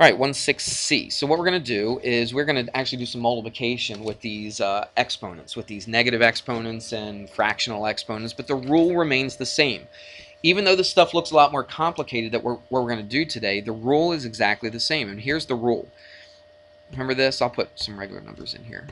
All right, 1/6c. So what we're going to do is we're going to actually do some multiplication with these exponents, with these negative exponents and fractional exponents, but the rule remains the same. Even though this stuff looks a lot more complicated that what we're going to do today, the rule is exactly the same. And here's the rule. Remember this? I'll put some regular numbers in here.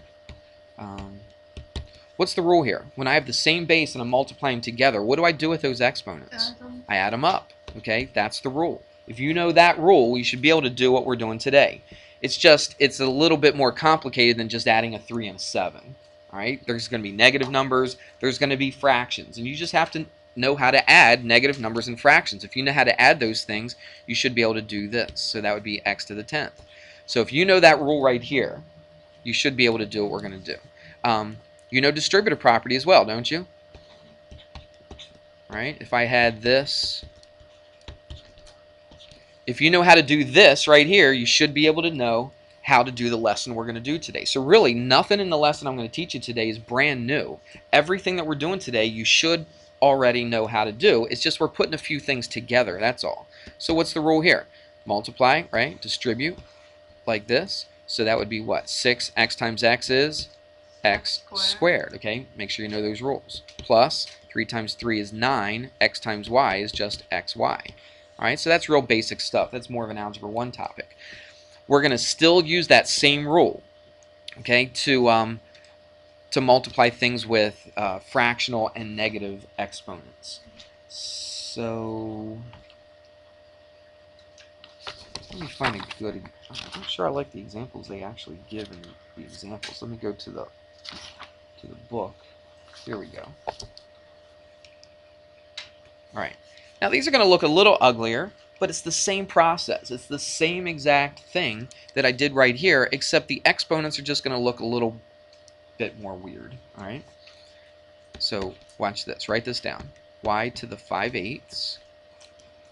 What's the rule here? When I have the same base and I'm multiplying together, what do I do with those exponents? I add them up. Okay, that's the rule. If you know that rule, you should be able to do what we're doing today. It's a little bit more complicated than just adding a 3 and a 7. All right, there's going to be negative numbers, there's going to be fractions, and you just have to know how to add negative numbers and fractions. If you know how to add those things, you should be able to do this. So that would be x to the 10th. So if you know that rule right here, you should be able to do what we're going to do. You know distributive property as well, don't you? All right, if I had this, if you know how to do this right here, you should be able to know how to do the lesson we're going to do today. So really, nothing in the lesson I'm going to teach you today is brand new. Everything that we're doing today, you should already know how to do. It's just we're putting a few things together, that's all. So what's the rule here? Multiply, right? Distribute like this. So that would be what? 6x times x is x squared, okay? Make sure you know those rules. Plus 3 times 3 is 9. X times y is just xy. All right, so that's real basic stuff. That's more of an Algebra 1 topic. We're going to still use that same rule, okay, to multiply things with fractional and negative exponents. So let me find a good. I'm not sure I like the examples they actually give in the examples. Let me go to the book. Here we go. All right. Now these are going to look a little uglier, but it's the same process. It's the same exact thing that I did right here, except the exponents are just going to look a little bit more weird. All right. So watch this. Write this down. Y to the 5/8,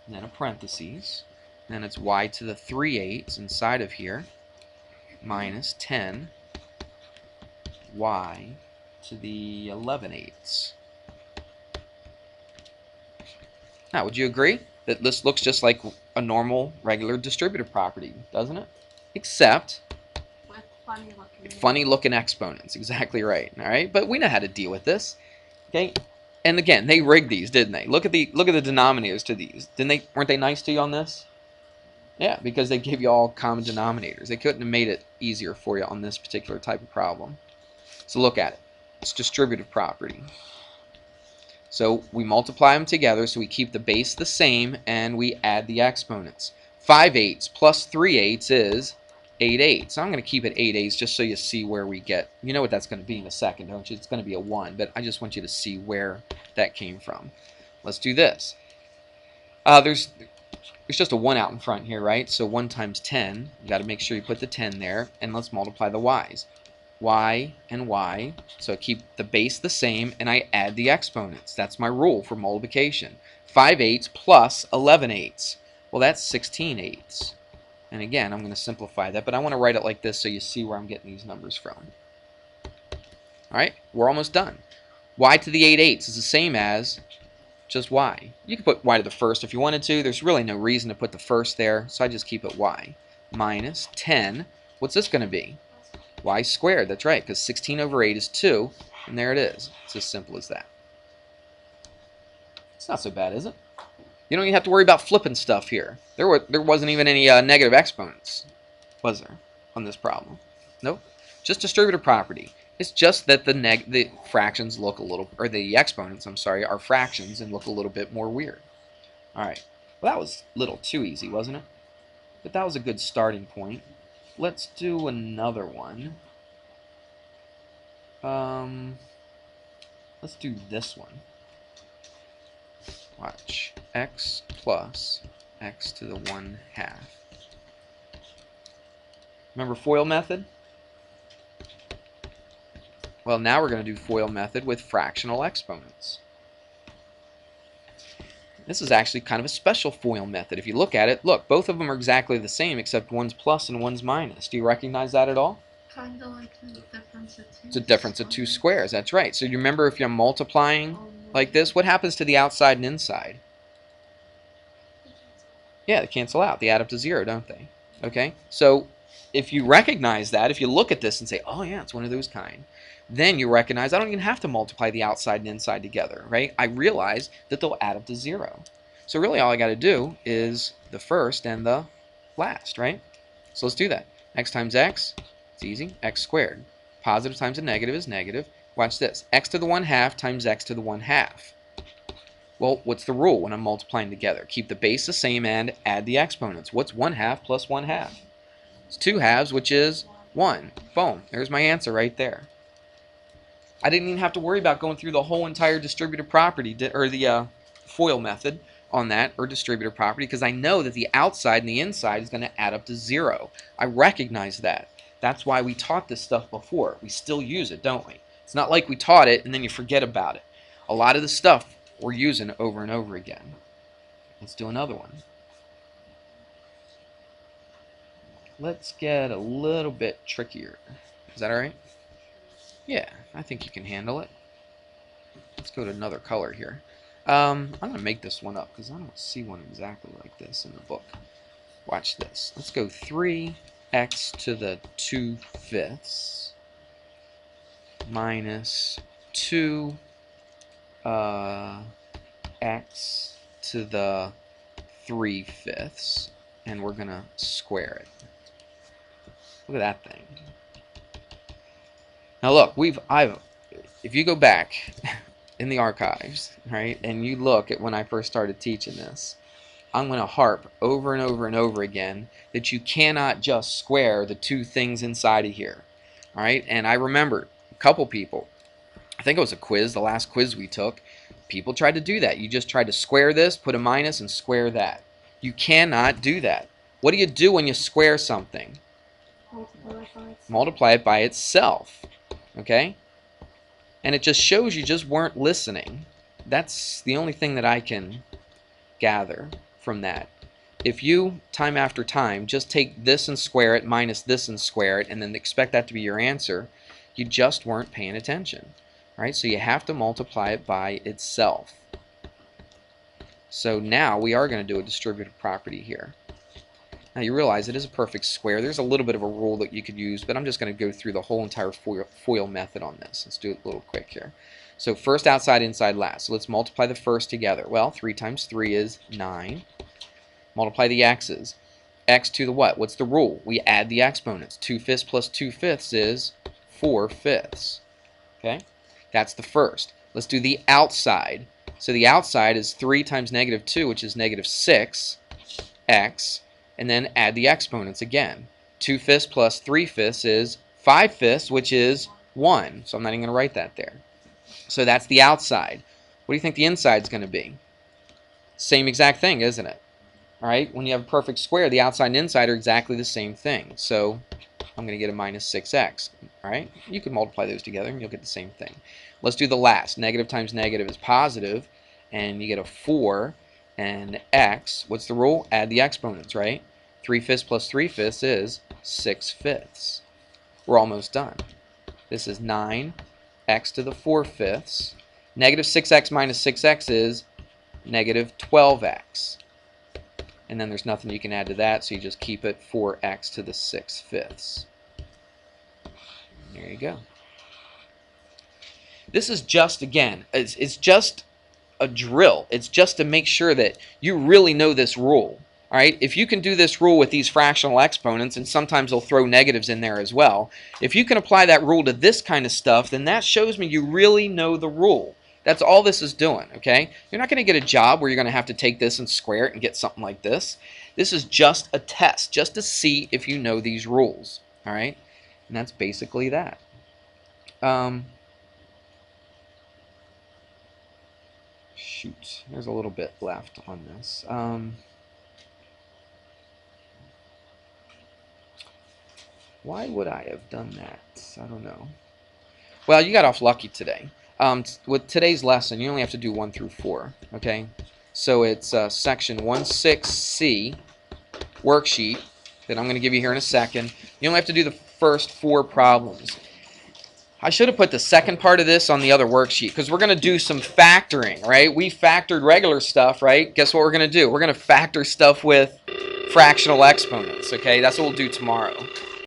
and then a parentheses. Then it's y to the 3/8 inside of here, minus 10 y to the 11/8. Now, would you agree that this looks just like a normal, regular distributive property, doesn't it? Except with funny looking exponents. Exactly right. All right, but we know how to deal with this. Okay, and again, they rigged these, didn't they? Look at the denominators to these. Didn't they? Weren't they nice to you on this? Yeah, because they gave you all common denominators. They couldn't have made it easier for you on this particular type of problem. So look at it. It's distributive property. So we multiply them together, so we keep the base the same, and we add the exponents. 5/8 plus 3/8 is 8/8. So I'm going to keep it 8/8 just so you see where we get. You know what that's going to be in a second, don't you? It's going to be a 1, but I just want you to see where that came from. Let's do this. There's just a 1 out in front here, right? So 1 times 10. You got to make sure you put the 10 there, and let's multiply the y's. Y and y, so I keep the base the same, and I add the exponents. That's my rule for multiplication. 5/8 plus 11/8. Well, that's 16/8. And again, I'm going to simplify that, but I want to write it like this so you see where I'm getting these numbers from. All right, we're almost done. Y to the 8/8 is the same as just y. You can put y to the first if you wanted to. There's really no reason to put the first there, so I just keep it y. Minus 10. What's this going to be? Y squared. That's right, because 16 over 8 is 2, and there it is. It's as simple as that. It's not so bad, is it? You don't even have to worry about flipping stuff here. There wasn't even any negative exponents, was there, on this problem? Nope. Just distributive property. It's just that the fractions look a little, or the exponents, I'm sorry, are fractions and look a little bit more weird. All right. Well, that was a little too easy, wasn't it? But that was a good starting point. Let's do another one. Let's do this one. Watch. X plus x to the 1/2. Remember FOIL method? Well, now we're going to do FOIL method with fractional exponents. This is actually kind of a special FOIL method. If you look at it, look, both of them are exactly the same except one's plus and one's minus. Do you recognize that at all? Kind of like the difference of 2. It's a difference of 2 squares. That's right. So you remember if you're multiplying like this, what happens to the outside and inside? Yeah, they cancel out. They add up to 0, don't they? Okay, so if you recognize that, if you look at this and say, oh yeah, it's one of those kind, then you recognize I don't even have to multiply the outside and inside together, right? I realize that they'll add up to 0. So really all I got to do is the first and the last, right? So let's do that. X times x, it's easy, x squared. Positive times a negative is negative. Watch this. X to the 1/2 times x to the 1/2. Well, what's the rule when I'm multiplying together? Keep the base the same and add the exponents. What's 1/2 plus 1/2? It's 2/2, which is 1. Boom. There's my answer right there. I didn't even have to worry about going through the whole entire distributive property, or the FOIL method on that, or distributive property, because I know that the outside and the inside is going to add up to 0. I recognize that. That's why we taught this stuff before. We still use it, don't we? It's not like we taught it and then you forget about it. A lot of the stuff we're using over and over again. Let's do another one. Let's get a little bit trickier. Is that all right? Yeah, I think you can handle it. Let's go to another color here. I'm going to make this one up because I don't see one exactly like this in the book. Watch this. Let's go 3x to the 2/5 minus 2 x to the 3/5, and we're going to square it. Look at that thing. Now look, if you go back in the archives, right, and you look at when I first started teaching this, I'm going to harp over and over and over again that you cannot just square the two things inside of here. All right, and I remember a couple people, I think it was a quiz, the last quiz we took, people tried to do that. You just tried to square this, put a minus, and square that. You cannot do that. What do you do when you square something? Multiply it by itself. Okay? And it just shows you just weren't listening. That's the only thing that I can gather from that. If you, time after time, just take this and square it minus this and square it and then expect that to be your answer, you just weren't paying attention. Right? So you have to multiply it by itself. So now we are going to do a distributive property here. Now you realize it is a perfect square. There's a little bit of a rule that you could use, but I'm just going to go through the whole entire FOIL method on this. Let's do it a little quick here. So first outside, inside, last. So let's multiply the first together. Well, 3 times 3 is 9. Multiply the x's. X to the what? What's the rule? We add the exponents. 2/5 plus 2/5 is 4/5. Okay? That's the first. Let's do the outside. So the outside is 3 times -2, which is -6x. And then add the exponents again. 2/5 plus 3/5 is 5/5, which is 1. So I'm not even going to write that there. So that's the outside. What do you think the inside is going to be? Same exact thing, isn't it? All right. When you have a perfect square, the outside and inside are exactly the same thing. So I'm going to get a -6x. All right. You can multiply those together and you'll get the same thing. Let's do the last. Negative times negative is positive, and you get a 4. And x, what's the rule? Add the exponents, right? 3/5 plus 3/5 is 6/5. We're almost done. This is 9x to the 4/5. -6x minus 6x is -12x. And then there's nothing you can add to that, so you just keep it 4x to the 6/5. There you go. This is just, again, it's just a drill. It's just to make sure that you really know this rule. All right, if you can do this rule with these fractional exponents, and sometimes they'll throw negatives in there as well, if you can apply that rule to this kind of stuff, then that shows me you really know the rule. That's all this is doing, okay? You're not going to get a job where you're going to have to take this and square it and get something like this. This is just a test, just to see if you know these rules, all right? And that's basically that. Shoot, there's a little bit left on this. Why would I have done that? I don't know. Well, you got off lucky today. With today's lesson, you only have to do 1 through 4. Okay, so it's section 1.6c worksheet that I'm going to give you here in a second. You only have to do the first 4 problems. I should have put the second part of this on the other worksheet because we're going to do some factoring, right? We factored regular stuff, right? Guess what we're going to do? We're going to factor stuff with fractional exponents. Okay, that's what we'll do tomorrow.